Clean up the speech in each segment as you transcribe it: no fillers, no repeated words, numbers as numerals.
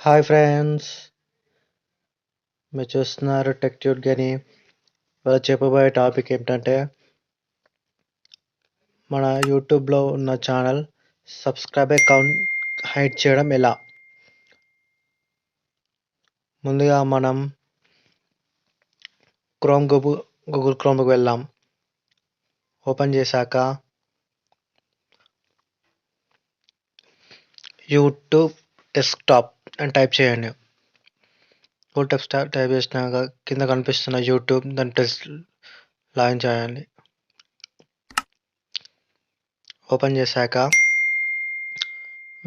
Hi friends, మీరు చూస్తున్నారు tech ట్యూట్ గని. ఇవాళ చెప్పబోయే టాపిక్ ఏంటంటే మన యూట్యూబ్లో ఉన్న ఛానల్ సబ్స్క్రైబర్ కౌంట్ హైడ్ చేయడం ఎలా. ముందుగా మనం గూగుల్ క్రోమ్కి వెళ్దాం. ఓపెన్ చేశాక యూట్యూబ్ డెస్క్టాప్ అని టైప్ చేయండి. యూట్యూబ్ డెస్క్టాప్ టైప్ చేసినాక కింద కనిపిస్తున్న యూట్యూబ్ దాన్ని ప్రెస్ లాగిన్ చేయండి. ఓపెన్ చేశాక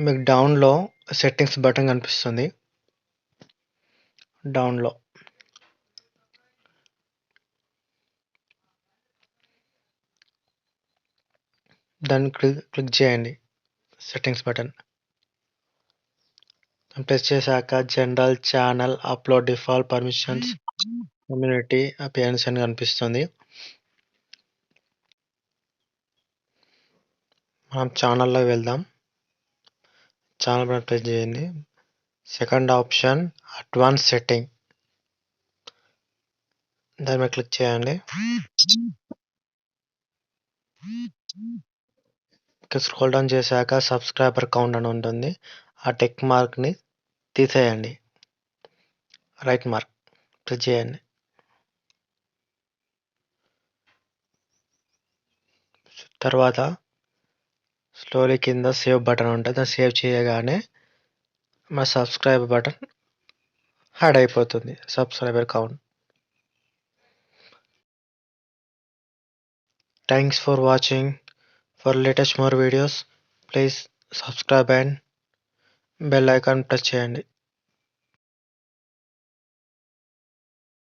మీకు డౌన్లో సెట్టింగ్స్ బటన్ కనిపిస్తుంది. డౌన్లో దాన్ని క్లిక్ చేయండి. సెట్టింగ్స్ బటన్ ప్రెస్ చేశాక general, channel, upload, default, permissions, community, appearance అని కనిపిస్తుంది. మనం ఛానల్లో వెళ్దాం. ఛానల్ బటన్ ప్రెస్ చేయండి. సెకండ్ ఆప్షన్ అడ్వాన్స్ సెట్టింగ్, దాని మీద క్లిక్ చేయండి. స్క్రోల్ డౌన్ చేశాక సబ్స్క్రైబర్ కౌంట్ అని ఉంటుంది. ఆ టిక్ మార్క్ని తీసేయండి. రైట్ మార్క్ ప్రెస్ చేయండి. తర్వాత స్లోలీ కింద సేవ్ బటన్ ఉంటుంది. దాన్ని సేవ్ చేయగానే మా సబ్స్క్రైబర్ బటన్ యాడ్ అయిపోతుంది. Subscriber count. Thanks for watching. For latest more videos, please subscribe and bell icon press చేయండి.